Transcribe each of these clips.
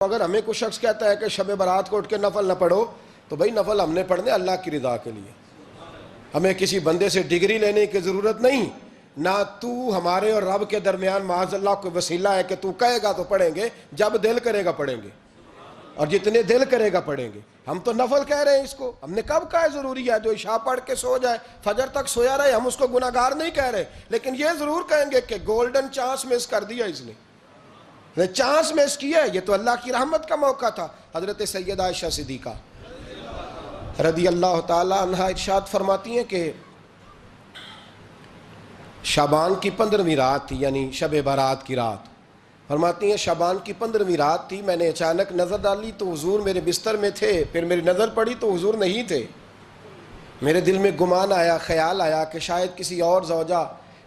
اگر ہمیں کوئی شخص کہتا ہے کہ شب برات کو اٹھ کے نفل نہ پڑھو، تو بھائی نفل ہم نے پڑھنے اللہ کی رضا کے لیے، ہمیں کسی بندے سے ڈگری لینے کی ضرورت نہیں، نہ تو ہمارے اور رب کے درمیان معاذ اللہ کوئی وسیلہ ہے کہ تو کہے گا تو پڑھیں گے، جب دل کرے گا پڑھیں گے، اور جتنے دل کرے گا پڑھیں گے۔ ہم تو نفل کہہ رہے ہیں، اس کو ہم نے کب کہا ہے ضروری ہے؟ جو عشاء پڑھ کے سو جائے، فجر تک سویا رہے، ہم اس کو گناہگار نہیں کہہ رہے، لیکن یہ ضرور کہیں گے کہ گولڈن چانس مس کر دیا اس نے، چانس مس کیا ہے، یہ تو اللہ کی رحمت کا موقع تھا۔ حضرت سیدہ عائشہ صدیقہ رضی اللہ تعالی عنہا ارشاد فرماتی ہیں کہ شعبان کی 15ویں رات تھی، یعنی شب برات کی رات، فرماتی ہیں شعبان کی 15ویں رات تھی، میں نے اچانک نظر ڈالی تو حضور میرے بستر میں تھے، پھر میری نظر پڑی تو حضور نہیں تھے، میرے دل میں گمان آیا، خیال آیا کہ شاید کسی اور زوجہ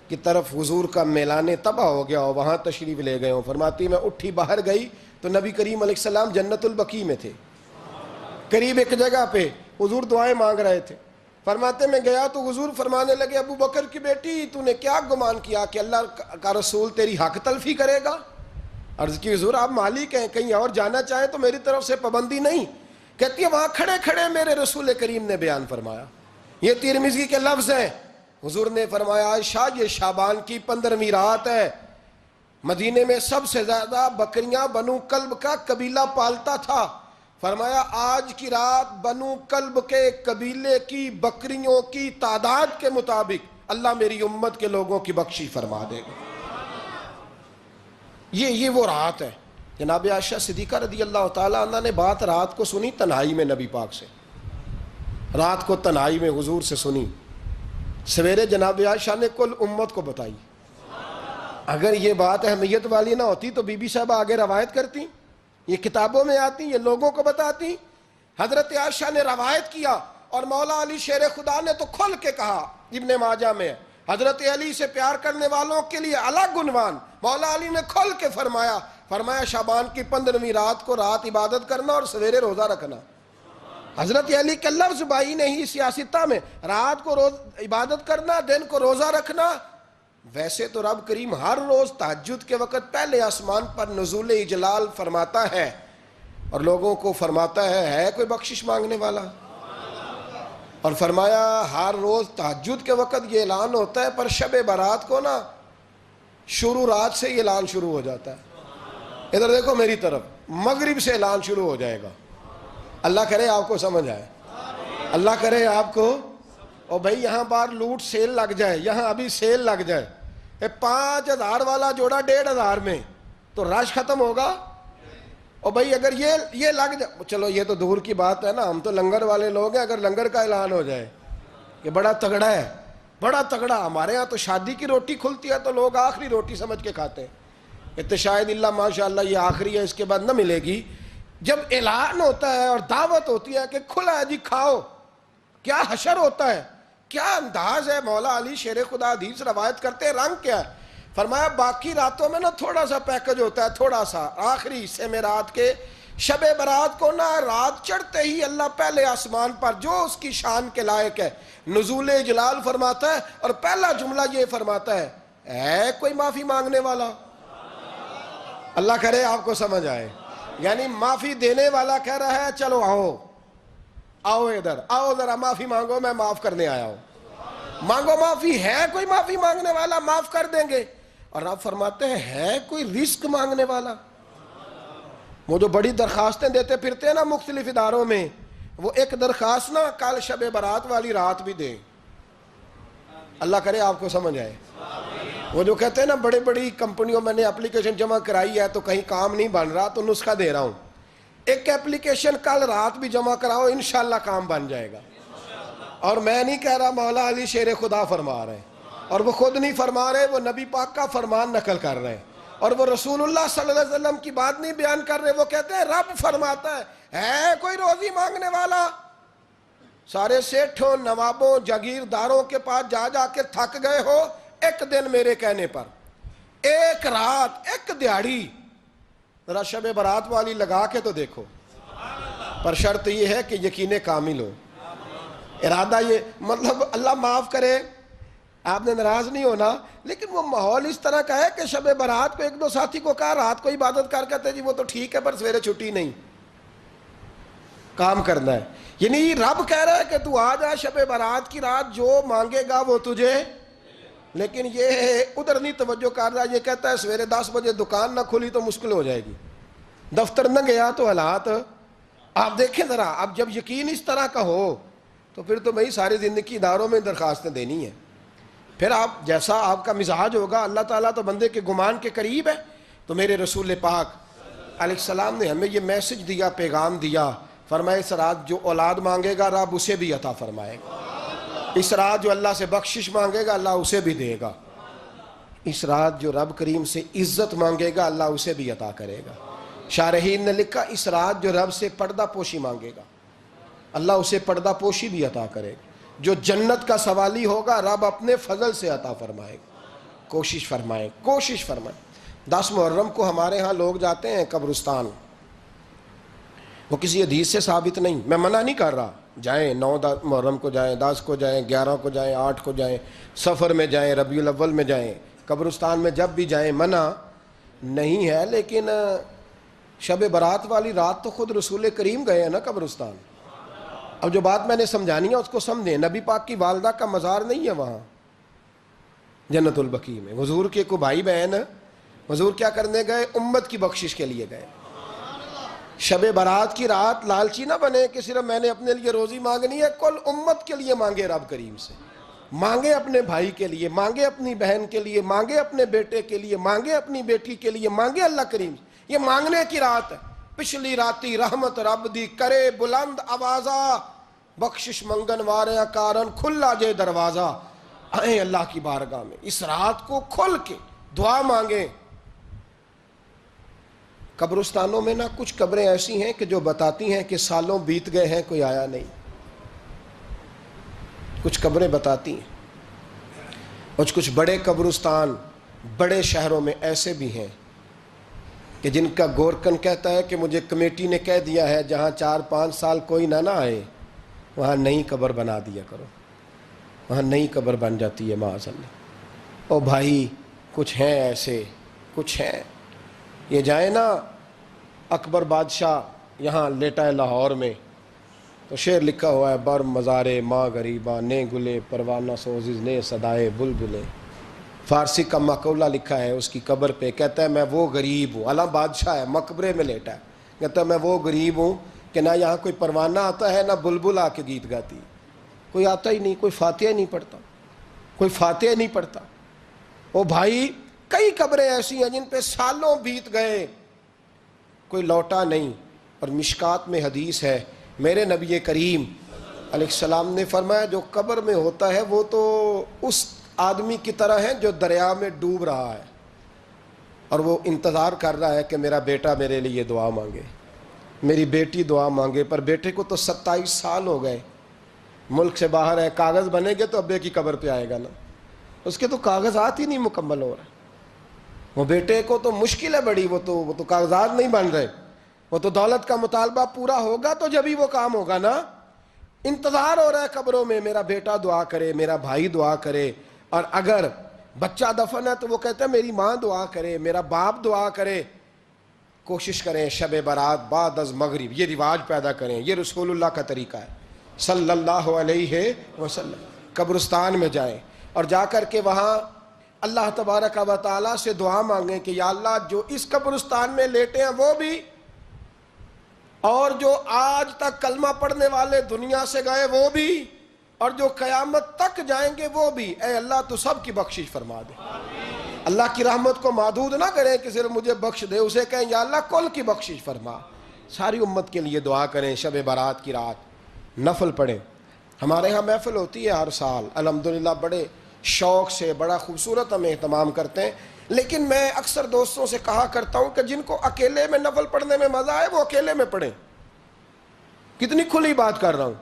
کی طرف حضور کا میلان طبع ہو گیا ہو، وہاں تشریف لے گئے ہوں۔ فرماتی میں اٹھی باہر گئی تو نبی کریم علیہ السلام جنت البقیع میں تھے، قریب ایک جگہ پہ حضور دعائیں مانگ رہے تھے۔ فرماتے میں گیا تو حضور فرمانے لگے، ابو بکر کی بیٹی تو نے کیا گمان کیا کہ اللہ کا رسول تیری حق تلفی کرے گا؟ عرض کی حضور آپ مالک ہیں، کہیں اور جانا چاہیں تو میری طرف سے پابندی نہیں۔ کہتی ہے وہاں کھڑے کھڑے میرے رسول کریم نے بیان فرمایا، یہ ترمذی کے لفظ ہیں، حضور نے فرمایا عائشہ یہ شعبان کی 15ویں رات ہے، مدینے میں سب سے زیادہ بکریاں بنو کلب کا قبیلہ پالتا تھا، فرمایا آج کی رات بنو کلب کے قبیلے کی بکریوں کی تعداد کے مطابق اللہ میری امت کے لوگوں کی بخشی فرما دے گا۔ یہ وہ رات ہے۔ جناب عائشہ صدیقہ رضی اللہ تعالی عنہ نے بات رات کو سنی تنہائی میں، نبی پاک سے رات کو تنہائی میں حضور سے سنی، سویرے جناب عائشہ نے کل امت کو بتائی۔ اگر یہ بات اہمیت والی نہ ہوتی تو بی بی صاحبہ آگے روایت کرتی، یہ کتابوں میں آتی، یہ لوگوں کو بتاتی۔ حضرت عائشہ نے روایت کیا اور مولا علی شیر خدا نے تو کھل کے کہا، ابن ماجہ میں حضرت علی سے پیار کرنے والوں کے لیے الگ عنوان، مولا علی نے کھل کے فرمایا شعبان کی 15ویں رات کو رات عبادت کرنا اور سویرے روزہ رکھنا۔ حضرت علی کے لفظ بائی نہیں سیاستہ میں، رات کو روز عبادت کرنا، دن کو روزہ رکھنا۔ ویسے تو رب کریم ہر روز تہجد کے وقت پہلے آسمان پر نزول اجلال فرماتا ہے اور لوگوں کو فرماتا ہے کوئی بخشش مانگنے والا؟ اور فرمایا ہر روز تہجد کے وقت یہ اعلان ہوتا ہے، پر شب برات کو نا شروع رات سے یہ اعلان شروع ہو جاتا ہے۔ ادھر دیکھو میری طرف، مغرب سے اعلان شروع ہو جائے گا۔ اللہ کرے آپ کو سمجھ آئے، اللہ کرے آپ کو، اور بھائی یہاں بار لوٹ سیل لگ جائے، یہاں ابھی سیل لگ جائے، 5000 والا جوڑا 1500 میں، تو رش ختم ہوگا۔ اور بھائی اگر یہ لگ جائے، چلو یہ تو دور کی بات ہے نا، ہم تو لنگر والے لوگ ہیں، اگر لنگر کا اعلان ہو جائے کہ بڑا تگڑا ہے، بڑا تگڑا، ہمارے ہاں تو شادی کی روٹی کھلتی ہے تو لوگ آخری روٹی سمجھ کے کھاتے ہیں، تو شاید اللہ ماشاءاللہ یہ آخری ہے، اس کے بعد نہ ملے گی۔ جب اعلان ہوتا ہے اور دعوت ہوتی ہے کہ کھلا ہے جی کھاؤ، کیا حشر ہوتا ہے، کیا انداز ہے۔ مولا علی شیر خدا حدیث روایت کرتے ہیں، رنگ کیا ہے؟ فرمایا باقی راتوں میں نا تھوڑا سا پیکج ہوتا ہے، تھوڑا سا، آخری حصے میں رات کے شب برات کو نا رات چڑھتے ہی اللہ پہلے آسمان پر جو اس کی شان کے لائق ہے نزول جلال فرماتا ہے، اور پہلا جملہ یہ فرماتا ہے کوئی معافی مانگنے والا؟ اللہ کرے آپ کو سمجھ آئے، یعنی معافی دینے والا کہہ رہا ہے چلو آؤ ادھر آؤ، ذرا معافی مانگو، میں معاف کرنے آیا ہوں، مانگو معافی۔ ہے کوئی معافی مانگنے والا؟ معاف کر دیں گے۔ اور آپ فرماتے ہیں ہے کوئی رزق مانگنے والا؟ وہ جو بڑی درخواستیں دیتے پھرتے ہیں نا مختلف اداروں میں، وہ ایک درخواست نا کل شب برات والی رات بھی دیں، اللہ کرے آپ کو سمجھ آئے۔ وہ جو کہتے ہیں نا بڑی بڑی کمپنیوں میں نے اپلیکیشن جمع کرائی ہے تو کہیں کام نہیں بن رہا تو نسخہ دے رہا ہوں، ایک اپلیکیشن کل رات بھی جمع کراؤ انشاءاللہ کام بن جائے گا۔ اور میں نہیں کہہ رہا، مولا علی شیر خدا فرما رہے ہیں، اور وہ خود نہیں فرما رہے، وہ نبی پاک کا فرمان نقل کر رہے ہیں، اور وہ رسول اللہ صلی اللہ علیہ وسلم کی بات نہیں بیان کر رہے، وہ کہتے ہیں رب فرماتا ہے کوئی روزی مانگنے والا؟ سارے سیٹھوں نوابوں جاگیرداروں کے پاس جا جا کے تھک گئے ہو، ایک دن میرے کہنے پر، ایک رات، ایک دیہڑی ذرا شب برات والی لگا کے تو دیکھو، پر شرط یہ ہے کہ یقین کامل ہو، ارادہ یہ، مطلب اللہ معاف کرے، آپ نے ناراض نہیں ہونا، لیکن وہ ماحول اس طرح کا ہے کہ شب برات کو ایک دو ساتھی کو کہا رات کو عبادت کر کہتے جی وہ تو ٹھیک ہے پر سویرے چھٹی نہیں، کام کرنا ہے. یعنی رب کہہ رہا ہے کہ تو آ جا شب برات کی رات، جو مانگے گا وہ تجھے. لیکن یہ ادھر نہیں توجہ کر رہا، یہ کہتا ہے سویرے 10 بجے دکان نہ کھلی تو مشکل ہو جائے گی، دفتر نہ گیا تو حالات. آپ دیکھیں ذرا، اب جب یقین اس طرح کا ہو تو پھر تو بھائی ساری زندگی اداروں میں درخواستیں دینی ہیں. پھر آپ جیسا آپ کا مزاج ہوگا، اللہ تعالیٰ تو بندے کے گمان کے قریب ہے. تو میرے رسول پاک علیہ السلام نے ہمیں یہ میسج دیا، پیغام دیا، فرمایا اس رات جو اولاد مانگے گا رب اسے بھی عطا فرمائے گا، اس رات جو اللہ سے بخشش مانگے گا اللہ اسے بھی دے گا، اس رات جو رب کریم سے عزت مانگے گا اللہ اسے بھی عطا کرے گا. شارحین نے لکھا اس رات جو رب سے پردہ پوشی مانگے گا اللہ اسے پردہ پوشی بھی عطا کرے گا، جو جنت کا سوالی ہوگا رب اپنے فضل سے عطا فرمائے گا. کوشش فرمائیں، کوشش فرمائیں. 10 محرم کو ہمارے ہاں لوگ جاتے ہیں قبرستان، وہ کسی حدیث سے ثابت نہیں، میں منع نہیں کر رہا، جائیں 9 محرم کو جائیں، 10 کو جائیں، 11 کو جائیں، 8 کو جائیں، سفر میں جائیں، ربیع الاول میں جائیں، قبرستان میں جب بھی جائیں منع نہیں ہے. لیکن شب برات والی رات تو خود رسول کریم گئے ہیں نا قبرستان. اب جو بات میں نے سمجھانی ہے اس کو سمجھیں. نبی پاک کی والدہ کا مزار نہیں ہے وہاں جنت البقیع میں، حضور کے کو بھائی بہن، حضور کیا کرنے گئے؟ امت کی بخشش کے لیے گئے. شب برات کی رات لالچی نہ بنے کہ صرف میں نے اپنے لیے روزی مانگنی ہے، کل امت کے لیے مانگے رب کریم سے، مانگے اپنے بھائی کے لیے، مانگے اپنی بہن کے لیے، مانگے اپنے بیٹے کے لیے، مانگے اپنی بیٹی کے لیے، مانگے اللہ کریم سے. یہ مانگنے کی رات ہے. پچھلی راتی رحمت رب دی کرے بلند آوازہ، بخشش منگن وارے کارن کھلا جے دروازہ. آئیں اللہ کی بارگاہ میں اس رات کو کھل کے دعا مانگیں. قبرستانوں میں نا کچھ قبریں ایسی ہیں کہ جو بتاتی ہیں کہ سالوں بیت گئے ہیں کوئی آیا نہیں. کچھ قبریں بتاتی ہیں. اور کچھ بڑے قبرستان بڑے شہروں میں ایسے بھی ہیں کہ جن کا گورکن کہتا ہے کہ مجھے کمیٹی نے کہہ دیا ہے جہاں 4-5 سال کوئی نہ آئے وہاں نئی قبر بنا دیا کرو، وہاں نئی قبر بن جاتی ہے معاذ اللہ. او بھائی کچھ ہیں ایسے، کچھ ہیں. یہ جائیں نا اکبر بادشاہ یہاں لیٹا ہے لاہور میں، تو شعر لکھا ہوا ہے بر مزارے ماں غریباں نے گلے پروانہ سوزز نے صدائے بلبلے. فارسی کا مقولہ لکھا ہے اس کی قبر پہ، کہتا ہے میں وہ غریب ہوں، عالم بادشاہ ہے مقبرے میں لیٹا ہے، کہتا ہے میں وہ غریب ہوں کہ نہ یہاں کوئی پروانہ آتا ہے نہ بلبل آ کے گیت گاتی، کوئی آتا ہی نہیں، کوئی فاتحہ نہیں پڑھتا، کوئی فاتحہ نہیں پڑھتا. او بھائی کئی قبریں ایسی ہیں جن پہ سالوں بیت گئے کوئی لوٹا نہیں. اور مشکات میں حدیث ہے میرے نبی کریم علیہ السلام نے فرمایا جو قبر میں ہوتا ہے وہ تو اس آدمی کی طرح ہے جو دریا میں ڈوب رہا ہے اور وہ انتظار کر رہا ہے کہ میرا بیٹا میرے لیے دعا مانگے، میری بیٹی دعا مانگے. پر بیٹے کو تو 27 سال ہو گئے، ملک سے باہر ہے، کاغذ بنے گے تو ابے کی قبر پہ آئے گا نا، اس کے تو کاغذات ہی نہیں مکمل ہو رہے. وہ بیٹے کو تو مشکل ہے بڑی، وہ تو کاغذات نہیں بن رہے، وہ تو دولت کا مطالبہ پورا ہوگا تو جبھی وہ کام ہوگا نا. انتظار ہو رہا ہے قبروں میں میرا بیٹا دعا کرے، میرا بھائی دعا کرے. اور اگر بچہ دفن ہے تو وہ کہتا ہے میری ماں دعا کرے، میرا باپ دعا کرے. کوشش کریں شب برات بعد از مغرب یہ رواج پیدا کریں. یہ رسول اللہ کا طریقہ ہے صلی اللہ علیہ وسلم. قبرستان میں جائیں اور جا کر کے وہاں اللہ تبارک و تعالیٰ سے دعا مانگیں کہ یا اللہ جو اس قبرستان میں لیٹے ہیں وہ بھی، اور جو آج تک کلمہ پڑھنے والے دنیا سے گئے وہ بھی، اور جو قیامت تک جائیں گے وہ بھی. اے اللہ تو سب کی بخشش فرما دے. اللہ کی رحمت کو محدود نہ کریں کہ صرف مجھے بخش دے، اسے کہیں یا اللہ کل کی بخشش فرما. ساری امت کے لیے دعا کریں. شب برات کی رات نفل پڑھیں. ہمارے ہاں محفل ہوتی ہے ہر سال الحمدللہ، بڑے شوق سے بڑا خوبصورت ہم اہتمام کرتے ہیں. لیکن میں اکثر دوستوں سے کہا کرتا ہوں کہ جن کو اکیلے میں نفل پڑھنے میں مزہ آئے وہ اکیلے میں پڑھیں. کتنی کھلی بات کر رہا ہوں،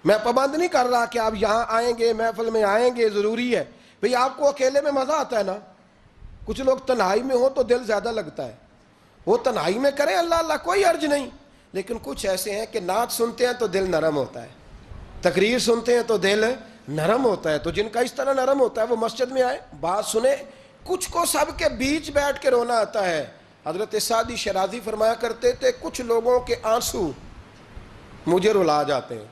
میں پابند نہیں کر رہا کہ آپ یہاں آئیں گے محفل میں آئیں گے ضروری ہے. بھئی آپ کو اکیلے میں مزہ آتا ہے نا. کچھ لوگ تنہائی میں ہو تو دل زیادہ لگتا ہے، وہ تنہائی میں کریں اللہ اللہ کوئی عرض نہیں. لیکن کچھ ایسے ہیں کہ نعت سنتے ہیں تو دل نرم ہوتا ہے، تقریر سنتے ہیں تو دل نرم ہوتا ہے. تو جن کا اس طرح نرم ہوتا ہے وہ مسجد میں آئے, بات سنے. کچھ کو سب کے بیچ بیٹھ کے رونا آتا ہے. حضرت سعدی شیرازی فرمایا کرتے تھے کچھ لوگوں کے آنسو مجھے رلا جاتے ہیں.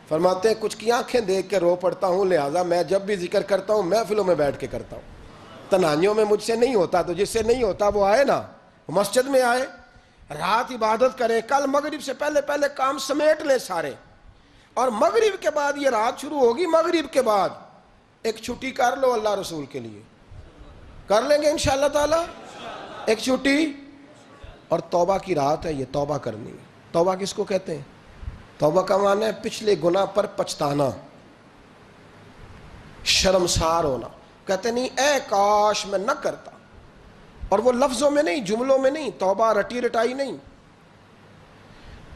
فرماتے ہیں کچھ کی آنکھیں دیکھ کے رو پڑتا ہوں, لہٰذا میں جب بھی ذکر کرتا ہوں محفلوں میں بیٹھ کے کرتا ہوں. تنہائیوں میں مجھ سے نہیں ہوتا, تو جس سے نہیں ہوتا وہ آئے نا, مسجد میں آئے, رات عبادت کریں. کل مغرب سے پہلے پہلے کام سمیٹ لیں سارے, اور مغرب کے بعد یہ رات شروع ہوگی, مغرب کے بعد ایک چھٹی کر لو اللہ رسول کے لیے. کر لیں گے انشاءاللہ تعالی ایک چھٹی. اور توبہ کی رات ہے یہ, توبہ کرنی ہے. توبہ کس کو کہتے ہیں؟ توبہ کا معنی ہے پچھلے گناہ پر پچھتانا, شرمسار ہونا. کہتے نہیں اے کاش میں نہ کرتا, اور وہ لفظوں میں نہیں, جملوں میں نہیں, توبہ رٹی رٹائی نہیں.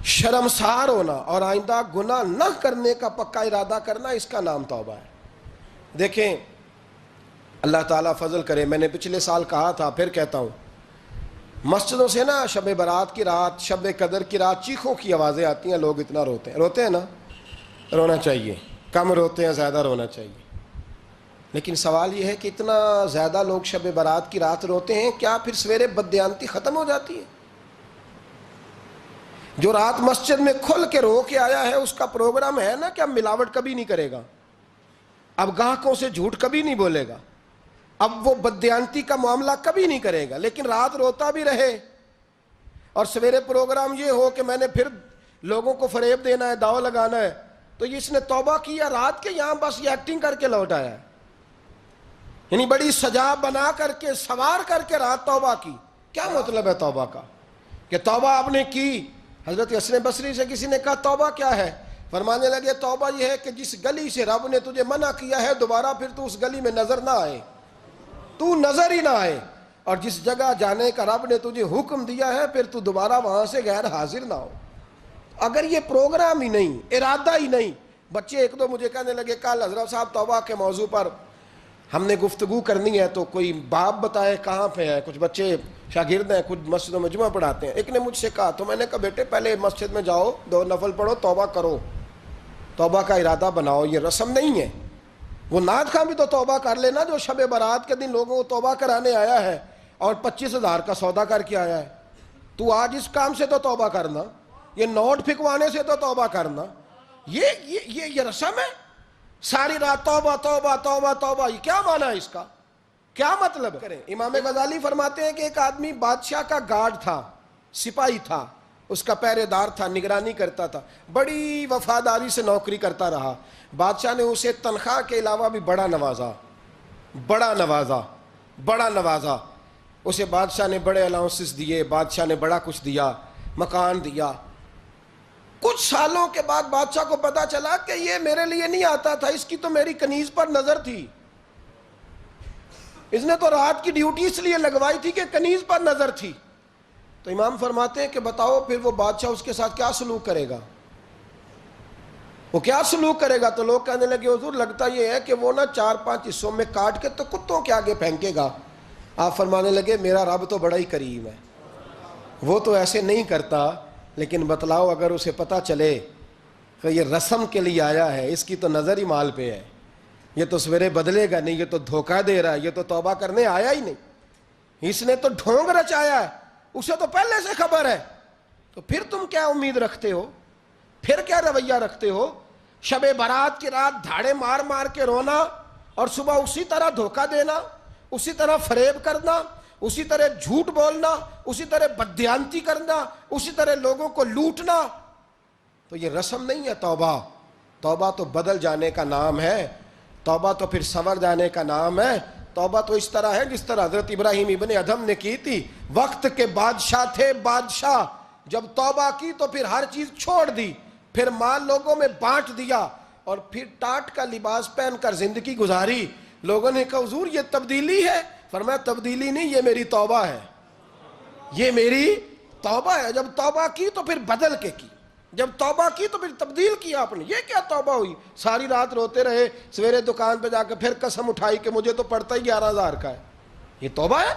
شرمسار ہونا اور آئندہ گناہ نہ کرنے کا پکا ارادہ کرنا, اس کا نام توبہ ہے. دیکھیں اللہ تعالیٰ فضل کرے, میں نے پچھلے سال کہا تھا پھر کہتا ہوں, مسجدوں سے نا شب برات کی رات, شب قدر کی رات چیخوں کی آوازیں آتی ہیں, لوگ اتنا روتے ہیں نا. رونا چاہیے, کم روتے ہیں, زیادہ رونا چاہیے. لیکن سوال یہ ہے کہ اتنا زیادہ لوگ شب برات کی رات روتے ہیں, کیا پھر سویرے بددیانتی ختم ہو جاتی ہے؟ جو رات مسجد میں کھل کے رو کے آیا ہے اس کا پروگرام ہے نا کہ اب ملاوٹ کبھی نہیں کرے گا, اب گاہکوں سے جھوٹ کبھی نہیں بولے گا, اب وہ بددیانتی کا معاملہ کبھی نہیں کرے گا. لیکن رات روتا بھی رہے اور سویرے پروگرام یہ ہو کہ میں نے پھر لوگوں کو فریب دینا ہے, داؤ لگانا ہے, تو اس نے توبہ کیا رات کے, یہاں بس یہ ایکٹنگ کر کے لوٹ آیا ہے. یعنی بڑی سجا بنا کر کے, سوار کر کے رات توبہ کی. کیا مطلب ہے توبہ کا؟ کہ توبہ آپ نے کی. حضرت حسن بصری سے کسی نے کہا توبہ کیا ہے؟ فرمانے لگے توبہ یہ ہے کہ جس گلی سے رب نے تجھے منع کیا ہے دوبارہ پھر تو اس گلی میں نظر نہ آئے, تو نظر ہی نہ آئے. اور جس جگہ جانے کا رب نے تجھے حکم دیا ہے پھر تو دوبارہ وہاں سے غیر حاضر نہ ہو. اگر یہ پروگرام ہی نہیں, ارادہ ہی نہیں. بچے ایک دو مجھے کہنے لگے کل حضرت صاحب توبہ کے موضوع پر ہم نے گفتگو کرنی ہے, تو کوئی باب بتائے کہاں پہ ہے. کچھ بچے شاگرد ہیں, کچھ مسجدوں میں جمعہ پڑھاتے ہیں. ایک نے مجھ سے کہا, تو میں نے کہا بیٹے پہلے مسجد میں جاؤ, 2 نفل پڑھو, توبہ کرو, توبہ کا ارادہ بناؤ. یہ رسم نہیں ہے. وہ نعت خواں بھی تو توبہ کر لینا جو شب برات کے دن لوگوں کو توبہ کرانے آیا ہے اور 25,000 کا سودا کر کے آیا ہے. تو آج اس کام سے تو توبہ کرنا, یہ نوٹ پھکوانے سے تو توبہ کرنا. یہ رسم ہے. ساری رات توبہ توبہ توبہ توبہ, یہ کیا معنی ہے اس کا؟ کیا مطلب کریں؟ امام غزالی فرماتے ہیں کہ ایک آدمی بادشاہ کا گارڈ تھا, سپاہی تھا, اس کا پہرے دار تھا, نگرانی کرتا تھا, بڑی وفاداری سے نوکری کرتا رہا. بادشاہ نے اسے تنخواہ کے علاوہ بھی بڑا نوازا. اسے بادشاہ نے بڑے الاؤنسز دیے, بادشاہ نے بڑا کچھ دیا, مکان دیا. کچھ سالوں کے بعد بادشاہ کو پتا چلا کہ یہ میرے لیے نہیں آتا تھا, اس کی تو میری کنیز پر نظر تھی. اس نے تو رات کی ڈیوٹی اس لیے لگوائی تھی کہ کنیز پر نظر تھی. تو امام فرماتے ہیں کہ بتاؤ پھر وہ بادشاہ اس کے ساتھ کیا سلوک کرے گا؟ وہ کیا سلوک کرے گا؟ تو لوگ کہنے لگے حضور لگتا یہ ہے کہ وہ نا 4-5 حصوں میں کاٹ کے تو کتوں کے آگے پھینکے گا. آپ فرمانے لگے میرا رب تو بڑا ہی کریم ہے, وہ تو ایسے نہیں کرتا. لیکن بتلاؤ اگر اسے پتہ چلے کہ یہ رسم کے لیے آیا ہے, اس کی تو نظر ہی مال پہ ہے, یہ تو سویرے بدلے گا نہیں, یہ تو دھوکہ دے رہا ہے, یہ تو توبہ کرنے آیا ہی نہیں, اس نے تو ڈھونگ رچایا ہے, اسے تو پہلے سے خبر ہے, تو پھر تم کیا امید رکھتے ہو؟ پھر کیا رویہ رکھتے ہو؟ شب برات کی رات دھاڑے مار مار کے رونا اور صبح اسی طرح دھوکہ دینا, اسی طرح فریب کرنا, اسی طرح جھوٹ بولنا, اسی طرح بددیانتی کرنا, اسی طرح لوگوں کو لوٹنا. تو یہ رسم نہیں ہے توبہ. توبہ تو بدل جانے کا نام ہے, توبہ تو پھر سنور جانے کا نام ہے. توبہ تو اس طرح ہے جس طرح حضرت ابراہیم ابن ادھم نے کی تھی. وقت کے بادشاہ تھے بادشاہ, جب توبہ کی تو پھر ہر چیز چھوڑ دی, پھر مال لوگوں میں بانٹ دیا اور پھر ٹاٹ کا لباس پہن کر زندگی گزاری. لوگوں نے کہا حضور یہ تبدیلی ہے. فرمایا تبدیلی نہیں, یہ میری توبہ ہے, یہ میری توبہ ہے. جب توبہ کی تو پھر بدل کے کی, جب توبہ کی تو پھر تبدیل کیا آپ نے. یہ کیا توبہ ہوئی؟ ساری رات روتے رہے, سویرے دکان پہ جا کے پھر قسم اٹھائی کہ مجھے تو پڑتا ہی 11,000 کا ہے. یہ توبہ ہے؟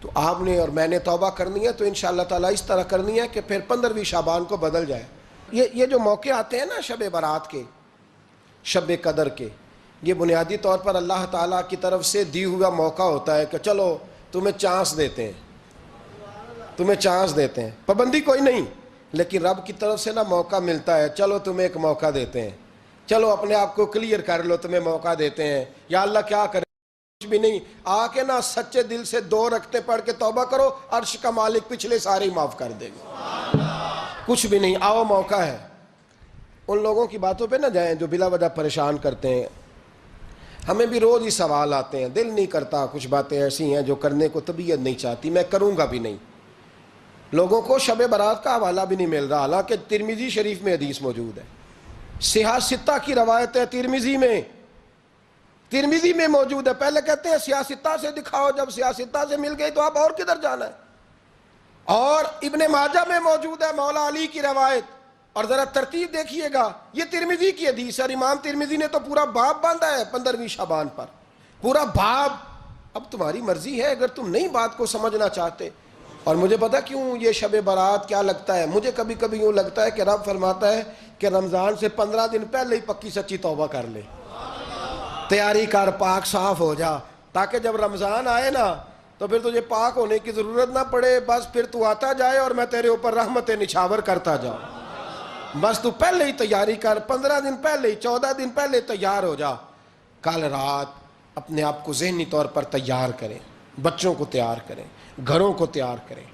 تو آپ نے اور میں نے توبہ کرنی ہے تو انشاءاللہ تعالیٰ اس طرح کرنی ہے کہ پھر 15ویں شعبان کو بدل جائے. یہ جو موقع آتے ہیں نا شب برات کے, شب قدر کے، یہ بنیادی طور پر اللہ تعالیٰ کی طرف سے دی ہوا موقع ہوتا ہے کہ چلو تمہیں چانس دیتے ہیں، تمہیں چانس دیتے ہیں، پابندی کوئی نہیں، لیکن رب کی طرف سے نا موقع ملتا ہے، چلو تمہیں ایک موقع دیتے ہیں، چلو اپنے آپ کو کلیئر کر لو، تمہیں موقع دیتے ہیں، یا اللہ کیا کرے، کچھ بھی نہیں، آ کے نا سچے دل سے 2 رکعتیں پڑھ کے توبہ کرو، عرش کا مالک پچھلے سارے ہی معاف کر دے گا، کچھ بھی نہیں، آؤ موقع ہے۔ ان لوگوں کی باتوں پہ نہ جائیں جو بلا وجہ پریشان کرتے ہیں، ہمیں بھی روز ہی سوال آتے ہیں، دل نہیں کرتا، کچھ باتیں ایسی ہیں جو کرنے کو طبیعت نہیں چاہتی، میں کروں گا بھی نہیں۔ لوگوں کو شب برات کا حوالہ بھی نہیں مل رہا، حالانکہ ترمذی شریف میں حدیث موجود ہے، صحاح ستہ کی روایت ہے، ترمذی میں موجود ہے۔ پہلے کہتے ہیں صحاح ستہ سے دکھاؤ، جب صحاح ستہ سے مل گئی تو آپ اور کدھر جانا ہے؟ اور ابن ماجہ میں موجود ہے مولا علی کی روایت، اور ذرا ترتیب دیکھیے گا، یہ ترمذی کی حدیث ہے، اور امام ترمذی نے تو پورا باب باندھا ہے 15ویں شعبان پر، پورا باب۔ اب تمہاری مرضی ہے، اگر تم نہیں بات کو سمجھنا چاہتے۔ اور مجھے پتا کیوں یہ شب برات کیا لگتا ہے، مجھے کبھی کبھی یوں لگتا ہے کہ رب فرماتا ہے کہ رمضان سے 15 دن پہلے ہی پکی سچی توبہ کر لے، تیاری کر، پاک صاف ہو جا، تاکہ جب رمضان آئے نا تو پھر تجھے پاک ہونے کی ضرورت نہ پڑے، بس پھر تو آتا جائے اور میں تیرے اوپر رحمت نچھاور کرتا جاؤں۔ بس تو پہلے ہی تیاری کر، 15 دن پہلے ہی، 14 دن پہلے تیار ہو جا۔ کل رات اپنے آپ کو ذہنی طور پر تیار کریں، بچوں کو تیار کریں، گھروں کو تیار کریں۔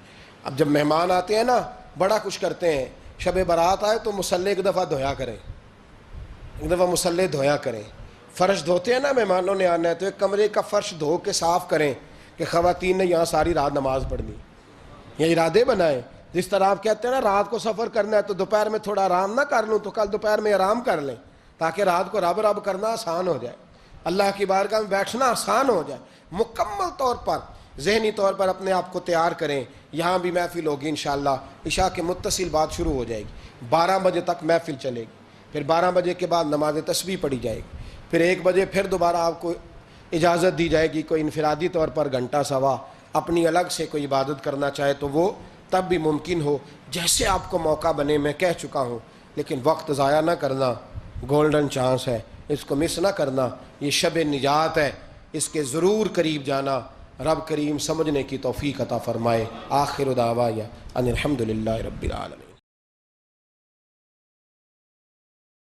اب جب مہمان آتے ہیں نا بڑا کچھ کرتے ہیں، شب برات آئے تو مصلی ایک دفعہ دھویا کریں، ایک دفعہ مصلی دھویا کریں۔ فرش دھوتے ہیں نا، مہمانوں نے آنا ہے تو ایک کمرے کا فرش دھو کے صاف کریں کہ خواتین نے یہاں ساری رات نماز پڑھنی، یہ ارادے بنائیں۔ جس طرح آپ کہتے ہیں نا رات کو سفر کرنا ہے تو دوپہر میں تھوڑا آرام نہ کر لوں تو کل دوپہر میں آرام کر لیں، تاکہ رات کو رب رب کرنا آسان ہو جائے، اللہ کی بارگاہ میں بیٹھنا آسان ہو جائے۔ مکمل طور پر ذہنی طور پر اپنے آپ کو تیار کریں۔ یہاں بھی محفل ہوگی انشاءاللہ، عشاء کے متصل بعد شروع ہو جائے گی، 12 بجے تک محفل چلے گی، پھر 12 بجے کے بعد نماز تسبیح پڑھی جائے گی، پھر 1 بجے پھر دوبارہ آپ کو اجازت دی جائے گی، کوئی انفرادی طور پر گھنٹہ سوا اپنی الگ سے کوئی عبادت کرنا چاہے تو وہ تب بھی ممکن ہو، جیسے آپ کو موقع بنے۔ میں کہہ چکا ہوں، لیکن وقت ضائع نہ کرنا، گولڈن چانس ہے، اس کو مس نہ کرنا، یہ شب نجات ہے، اس کے ضرور قریب جانا۔ رب کریم سمجھنے کی توفیق عطا فرمائے۔ آخر دعوایا ان الحمدللہ رب العالمین۔